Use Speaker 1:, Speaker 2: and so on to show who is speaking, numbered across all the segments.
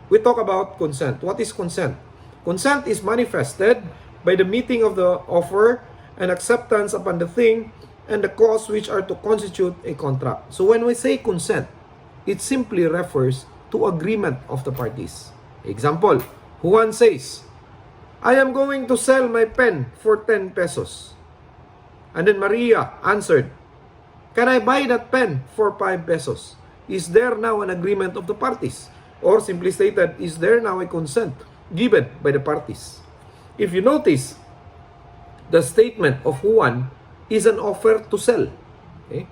Speaker 1: we talk about consent. What is consent? Consent is manifested by the meeting of the offer and acceptance upon the thing and the cause which are to constitute a contract. So when we say consent, it simply refers to agreement of the parties. Example, Juan says, I am going to sell my pen for 10 pesos. And then Maria answered, can I buy that pen for 5 pesos? Is there now an agreement of the parties? Or simply stated, is there now a consent given by the parties? If you notice, the statement of Juan is an offer to sell. Okay?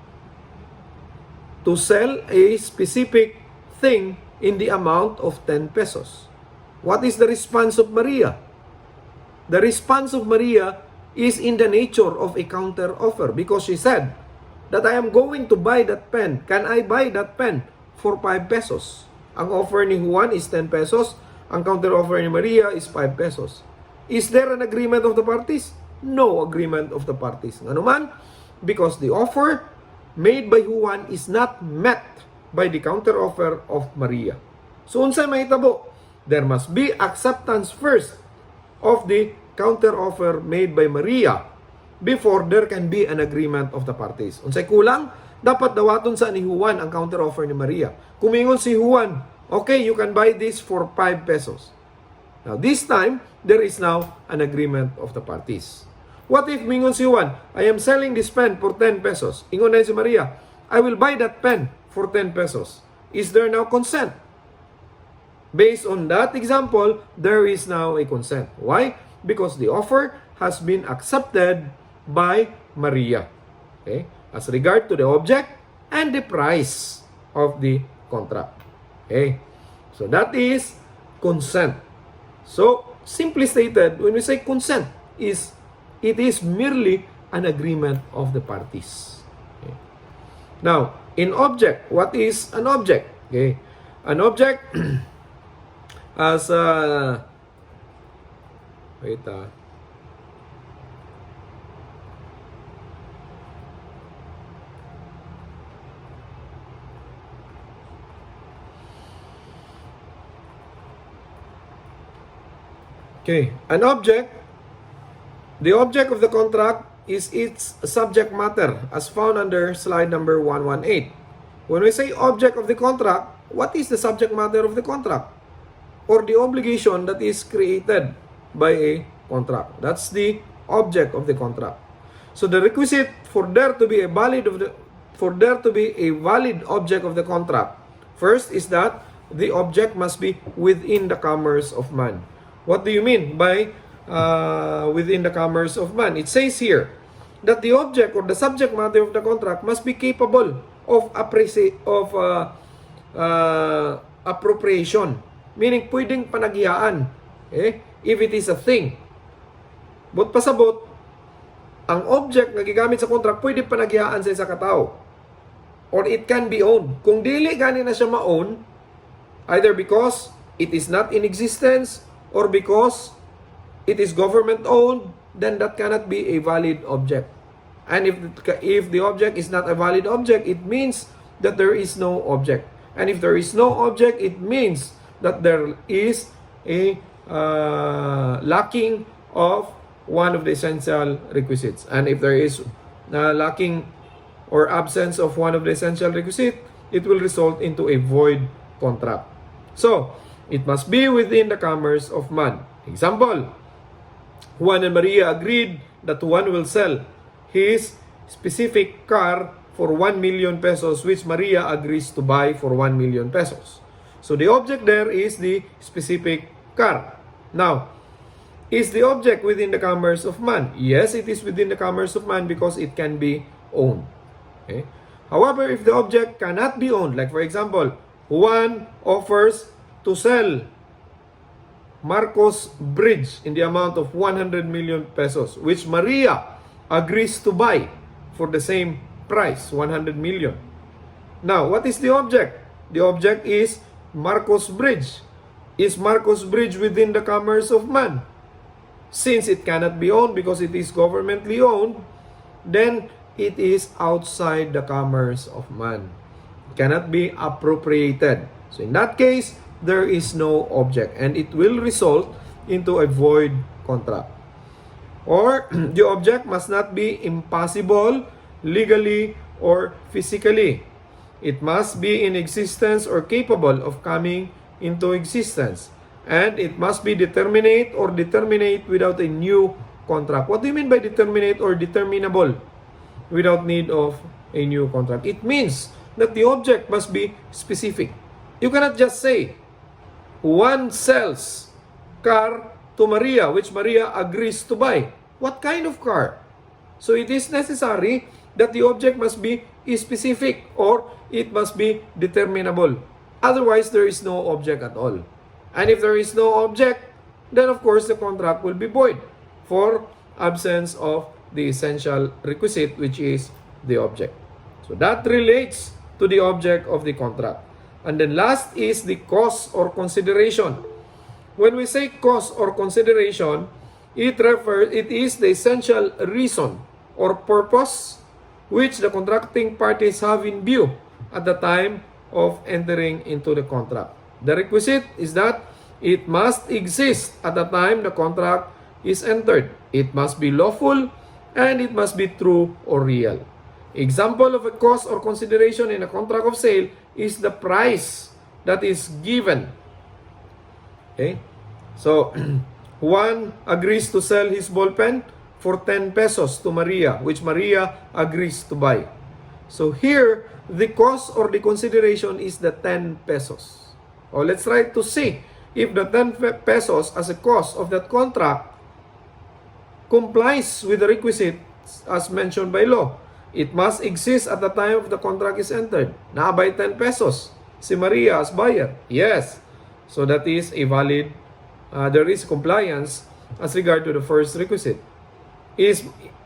Speaker 1: To sell a specific thing in the amount of 10 pesos. What is the response of Maria? The response of Maria is in the nature of a counter offer because she said that I am going to buy that pen. Can I buy that pen for 5 pesos? Ang offer ni Juan is 10 pesos. Ang counter offer ni Maria is 5 pesos. Is there an agreement of the parties? No agreement of the parties. Ano man? Because the offer made by Juan is not met by the counter offer of Maria. So unsay mahitabo? There must be acceptance first of the counter offer made by Maria before there can be an agreement of the parties. Unsay kulang? Dapat dawaton sa ni Juan ang counter offer ni Maria. Kumingon si Juan, okay, you can buy this for 5 pesos. Now this time, there is now an agreement of the parties. What if mingon si Juan, I am selling this pen for 10 pesos. Ingon na si Maria, I will buy that pen for 10 pesos. Is there now consent? Based on that example, there is now a consent. Why? Because the offer has been accepted by Maria. Okay? As regard to the object and the price of the contract. Okay? So that is consent. So, simply stated, when we say consent, it is merely an agreement of the parties. Okay? Now, in object, what is an object? Okay? An object as Okay, an object, the object of the contract is its subject matter as found under slide number 118. When we say object of the contract, what is the subject matter of the contract? Or the obligation that is created by a contract. That's the object of the contract. So the requisite for there to be a valid object of the contract, first is that the object must be within the commerce of man. What do you mean by within the commerce of man? It says here that the object or the subject matter of the contract must be capable of appropriation. Meaning, pwedeng panaghiyaan. If it is a thing. But pasabot, ang object na gigamit sa contract, pwedeng panaghiyaan sa isa katao. Or it can be owned. Kung dili gani na siya ma-own, either because it is not in existence, or because it is government-owned, then that cannot be a valid object. And if the object is not a valid object, it means that there is no object. And if there is no object, it means that there is a lacking of one of the essential requisites. And if there is lacking or absence of one of the essential requisites, it will result into a void contract. So, it must be within the commerce of man. Example, Juan and Maria agreed that Juan will sell his specific car for 1 million pesos, which Maria agrees to buy for 1 million pesos. So the object there is the specific car. Now, is the object within the commerce of man? Yes, it is within the commerce of man because it can be owned. Okay? However, if the object cannot be owned, like for example, Juan offers to sell Marcos Bridge in the amount of 100 million pesos, which Maria agrees to buy for the same price, 100 million. Now, what is the object? The object is Marcos Bridge. Is Marcos Bridge within the commerce of man? Since it cannot be owned because it is governmentally owned, then it is outside the commerce of man. It cannot be appropriated. So in that case, there is no object, and it will result into a void contract. Or the object must not be impossible legally or physically. It must be in existence or capable of coming into existence. And it must be determinate or determinate without a new contract. What do you mean by determinate or determinable without need of a new contract? It means that the object must be specific. You cannot just say, Juan sells car to Maria, which Maria agrees to buy. What kind of car? So it is necessary that the object must be specific or it must be determinable. Otherwise, there is no object at all. And if there is no object, then of course the contract will be void for absence of the essential requisite, which is the object. So that relates to the object of the contract. And then last is the cause or consideration. When we say cause or consideration, it is the essential reason or purpose which the contracting parties have in view at the time of entering into the contract. The requisite is that it must exist at the time the contract is entered. It must be lawful and it must be true or real. Example of a cause or consideration in a contract of sale is the price that is given. Okay? So, Juan agrees to sell his ball pen for 10 pesos to Maria, which Maria agrees to buy. So here, the cost or the consideration is the 10 pesos. Or let's try to see if the 10 pesos as a cost of that contract complies with the requisites as mentioned by law. It must exist at the time of the contract is entered. Nakabay 10 pesos si Maria as buyer. Yes. So that is a valid, there is compliance as regard to the first requisite. Is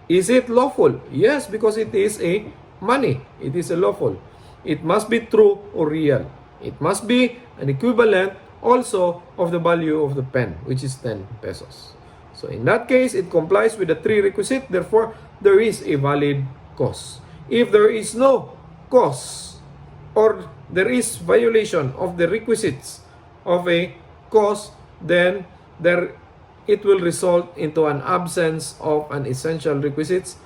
Speaker 1: it lawful? Yes, because it is a money. It is a lawful. It must be true or real. It must be an equivalent also of the value of the pen, which is 10 pesos. So in that case, it complies with the three requisites. Therefore, there is a valid cause. If there is no cause or there is violation of the requisites of a cause, then it will result into an absence of an essential requisites,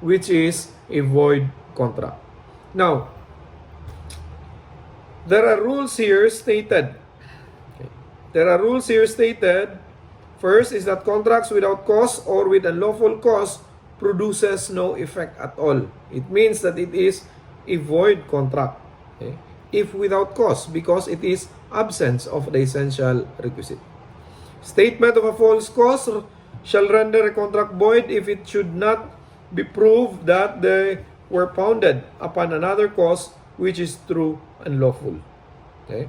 Speaker 1: which is a void contract. Now, there are rules here stated. There are rules here stated. First is that contracts without cause or with unlawful cause produces no effect at all. It means that it is a void contract. Okay? If without cause, because it is absence of the essential requisite. Statement of a false cause shall render a contract void if it should not be proved that they were founded upon another cause which is true and lawful. Okay?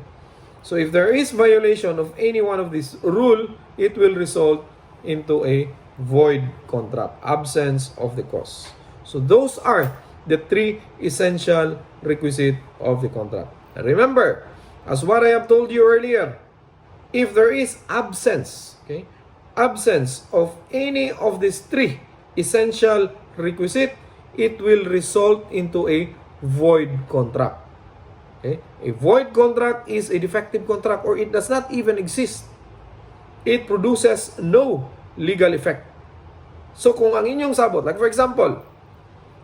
Speaker 1: So if there is violation of any one of these rule, it will result into a void contract, absence of the cause. So those are the three essential requisites of the contract. And remember, as what I have told you earlier, if there is absence, okay, absence of any of these three essential requisites, it will result into a void contract. Okay? A void contract is a defective contract or it does not even exist. It produces no legal effect. So kung ang inyong sabot, like for example,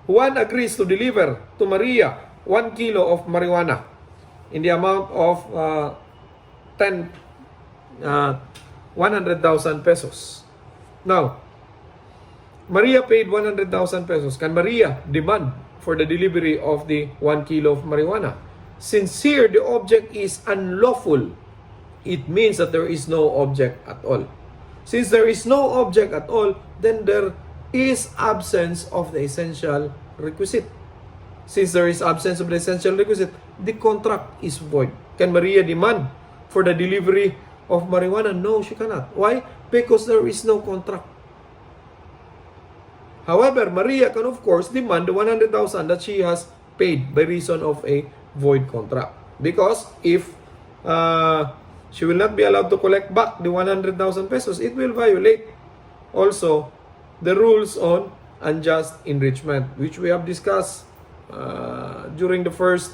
Speaker 1: Juan agrees to deliver to Maria 1 kilo of marijuana in the amount of 100,000 pesos. Now, Maria paid 100,000 pesos. Can Maria demand for the delivery of the 1 kilo of marijuana? Since here the object is unlawful, it means that there is no object at all. Since there is no object at all, then there is absence of the essential requisite. Since there is absence of the essential requisite, the contract is void. Can Maria demand for the delivery of marijuana? No, she cannot. Why? Because there is no contract. However, Maria can of course demand the 100,000 that she has paid by reason of a void contract. Because if she will not be allowed to collect back the 100,000 pesos, it will violate also the rules on unjust enrichment, which we have discussed during the first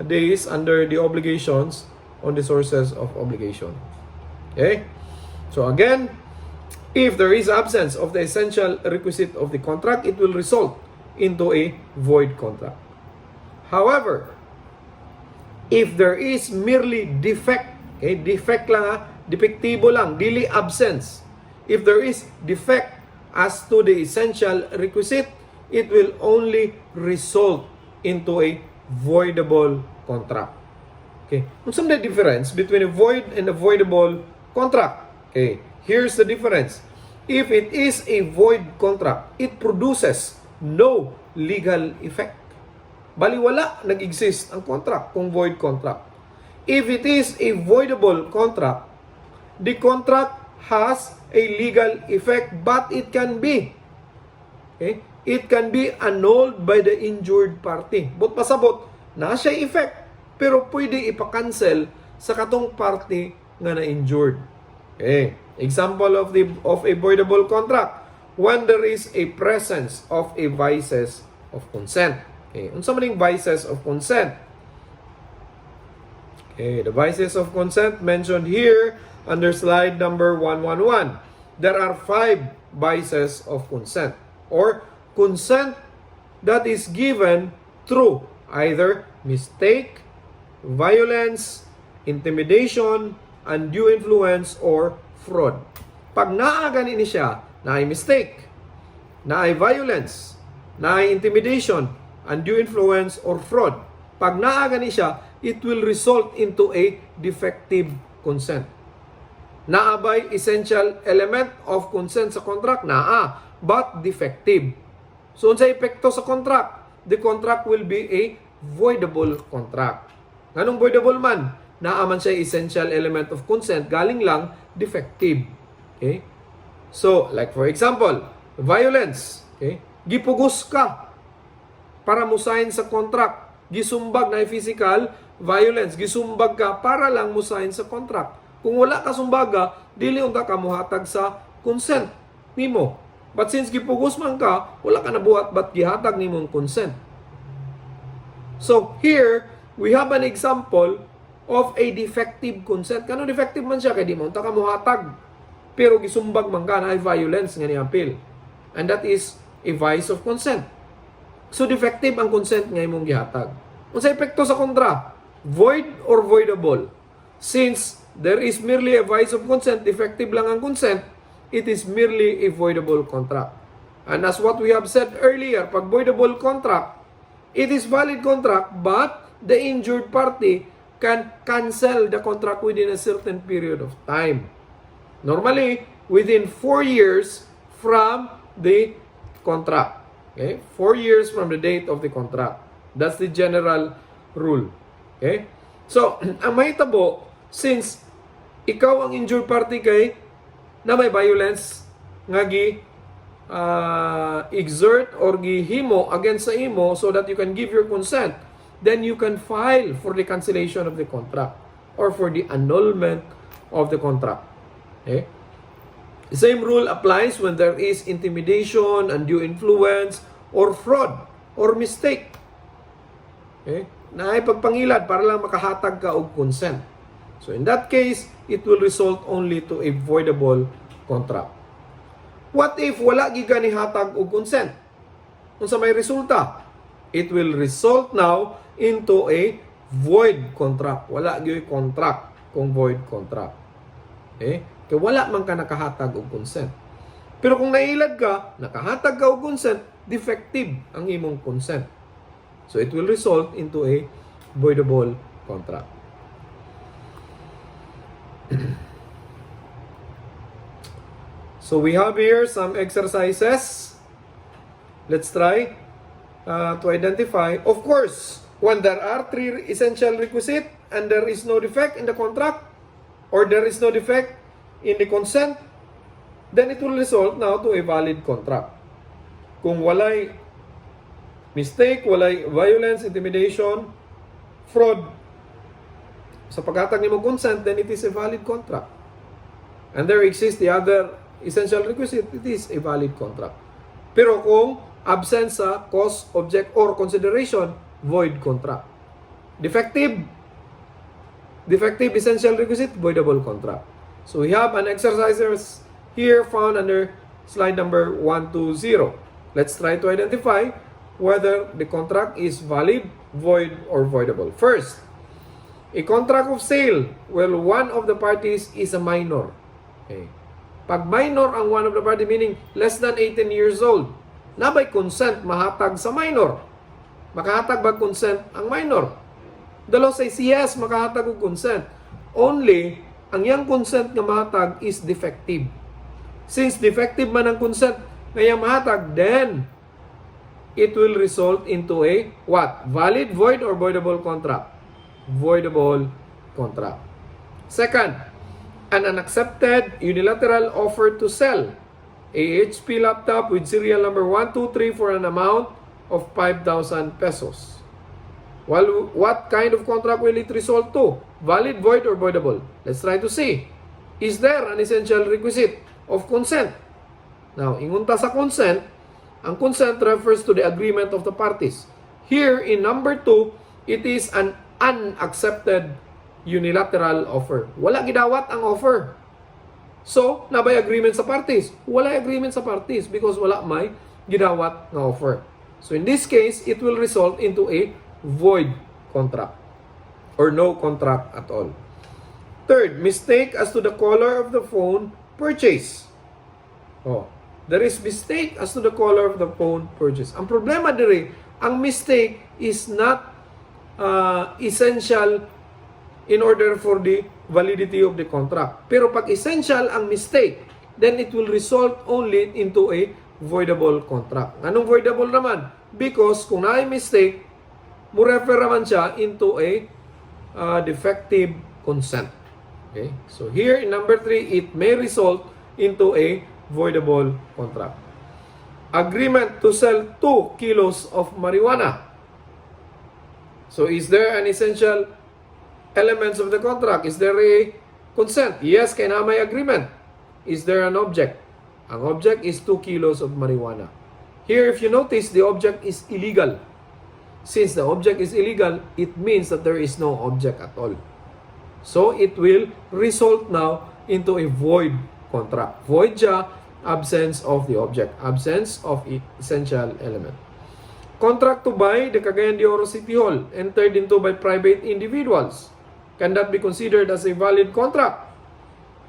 Speaker 1: days under the obligations on the sources of obligation. Okay? So again, if there is absence of the essential requisite of the contract, it will result into a void contract. However, if there is merely defect, okay, defect lang ha, defektibo lang, dili absence. If there is defect as to the essential requisite, it will only result into a voidable contract. Okay, what's the difference between a void and a voidable contract? Okay, here's the difference. If it is a void contract, it produces no legal effect. Baliwala, nag-exist ang contract kung void contract. If it is a voidable contract, the contract has a legal effect, but it can be, okay, it can be annulled by the injured party. But pasabot, na siya effect, pero pwede ipa-cancel sa katong party nga na-injured. Okay, example of a voidable contract, when there is a presence of a vices of consent. Okay, unsa maning vices of consent? Okay, the vices of consent mentioned here under slide number 111. There are 5 vices of consent, or consent that is given through either mistake, violence, intimidation, undue influence, or fraud. Pag naagani ni siya, na ay mistake, na ay violence, na ay intimidation, undue influence, or fraud, pag naagani siya, it will result into a defective consent. Naabay essential element of consent sa contract? Naa, but defective. So, sa epekto sa contract, the contract will be a voidable contract. Anong voidable man? Naaman siya essential element of consent, galing lang defective. Okay? So, like for example, violence. Okay? Gipugos ka para mo sign sa contract. Gisumbag na physical violence. Gisumbag ka para lang mo sign sa contract. Kung wala ka sumbaga, dili unta ka muhatag sa consent nimo. But since gipugos man ka, wala ka nabuhat but gihatag nimong consent. So here, we have an example of a defective consent. Kano defective man siya, kaya di mo unta ka muhatag. Pero gisumbag man ka na ay violence nga ni appeal. And that is a vice of consent. So defective ang consent nga imong gihatag. Unsa epekto sa kontra? Void or voidable? Since there is merely a vice of consent, defective lang ang consent, it is merely a voidable contract. And as what we have said earlier, pag voidable contract, it is valid contract, but the injured party can cancel the contract within a certain period of time. Normally, within 4 years from the contract. Okay? 4 years from the date of the contract. That's the general rule. Okay? So, ang mahitabo, since ikaw ang injured party kay na may violence nga exert or gihimo against sa imo so that you can give your consent, then you can file for the cancellation of the contract or for the annulment of the contract. Okay? The same rule applies when there is intimidation, undue influence, or fraud, or mistake. Okay? Na ay pagpangilad para lang makahatag ka og consent. So in that case, it will result only to a voidable contract. What if wala giga ni hatag og consent? Unsa may resulta? It will result now into a void contract. Wala gyud contract kung void contract. Okay? Kaya wala man ka nakahatag og consent. Pero kung nailad ka, nakahatag ka og consent, defective ang imong consent. So it will result into a voidable contract. So we have here some exercises. Let's try to identify. Of course, when there are 3 essential requisites and there is no defect in the contract or there is no defect in the consent, then it will result now to a valid contract. Kung walay mistake, walay violence, intimidation, fraud sa paghatag nimo consent, then it is a valid contract. And there exists the other essential requisite, it is a valid contract. Pero kung absence sa cause, object, or consideration, void contract. Defective, Defective essential requisite, voidable contract. So we have an exercises here found under slide number 120. Let's try to identify whether the contract is valid, void, or voidable. First, a contract of sale where one of the parties is a minor. Okay. Pag minor ang one of the party, meaning less than 18 years old, nabay consent mahatag sa minor. Makahatag ba consent ang minor? The law says yes, makahatag og consent. Only, ang yang consent nga mahatag is defective. Since defective man ang consent nga yang mahatag, then it will result into a what? Valid, void, or voidable contract? Voidable contract. Second, an unaccepted unilateral offer to sell a HP laptop with serial number 123 for an amount of 5,000 pesos. Well, what kind of contract will it result to? Valid, void, or voidable? Let's try to see. Is there an essential requisite of consent? Now, ingunta sa consent, ang consent refers to the agreement of the parties. Here, in number 2, it is an unaccepted unilateral offer. Wala gidawat ang offer. So, nabay agreement sa parties? Wala agreement sa parties because wala may gidawat na offer. So, in this case, it will result into a void contract or no contract at all. Third, mistake as to the color of the phone purchase. There is mistake as to the color of the phone purchase. Ang problema diri, ang mistake is not essential in order for the validity of the contract. Pero pag essential ang mistake, then it will result only into a voidable contract. Anong voidable naman? Because kung na mistake, mo-refer naman siya into a defective consent. Okay? So here in number 3, it may result into a voidable contract. Agreement to sell 2 kilos of marijuana. So is there an essential elements of the contract? Is there a consent? Yes, kaya na may agreement. Is there an object? Ang object is 2 kilos of marijuana. Here, if you notice, the object is illegal. Since the object is illegal, it means that there is no object at all. So, it will result now into a void contract. Void siya, absence of the object. Absence of essential element. Contract to buy the Cagayan de Oro City Hall entered into by private individuals. Can that be considered as a valid contract?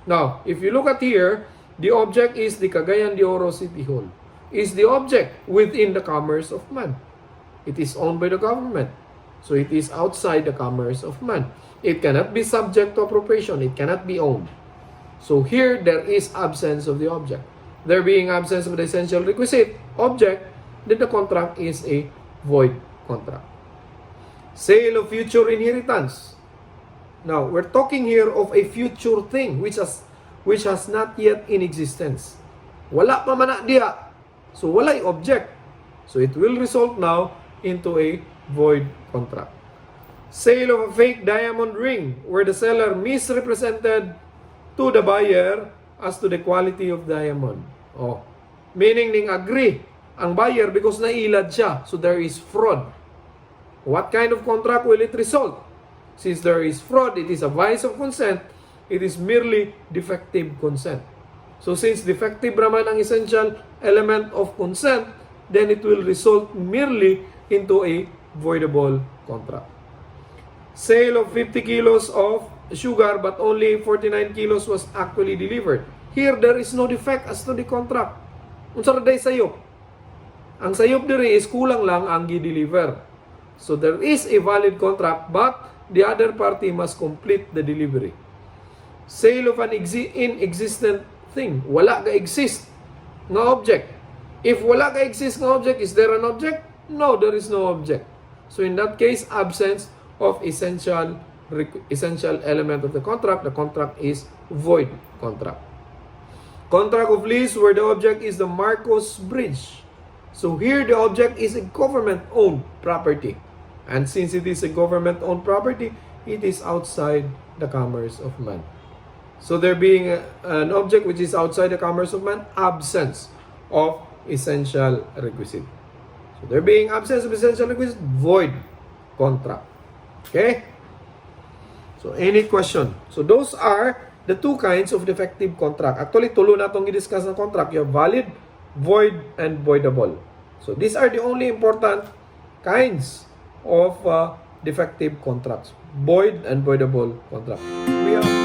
Speaker 1: Now, if you look at here, the object is the Cagayan de Oro City Hall. Is the object within the commerce of man? It is owned by the government. So it is outside the commerce of man. It cannot be subject to appropriation. It cannot be owned. So here, there is absence of the object. There being absence of the essential requisite object, then the contract is a void contract. Sale of future inheritance. Now, we're talking here of a future thing which has not yet in existence. Wala pa man na diha. So, wala'y object. So, it will result now into a void contract. Sale of a fake diamond ring where the seller misrepresented to the buyer as to the quality of diamond. Meaning ning agree ang buyer because nailad siya. So, there is fraud. What kind of contract will it result? Since there is fraud, it is a vice of consent. It is merely defective consent. So since defective naman ang essential element of consent, then it will result merely into a voidable contract. Sale of 50 kilos of sugar but only 49 kilos was actually delivered. Here, there is no defect as to the contract. Unsa ra day sayop? Ang sayop diri is kulang lang ang gi-deliver. So there is a valid contract but the other party must complete the delivery. Sale of an inexistent thing. Wala ka exist nga object. If wala ka exist nga object, is there an object? No, there is no object. So in that case, absence of essential element of the contract is void contract. Contract of lease where the object is the Marcos Bridge. So here the object is a government-owned property. And since it is a government-owned property, it is outside the commerce of man. So there being an object which is outside the commerce of man, absence of essential requisite. So there being absence of essential requisite, void contract. Okay? So, any question? So, those are the two kinds of defective contract. Actually, tulo na itong i-discuss ng contract. You have valid, void, and voidable. So, these are the only important kinds of defective contracts. Void and voidable contract. We have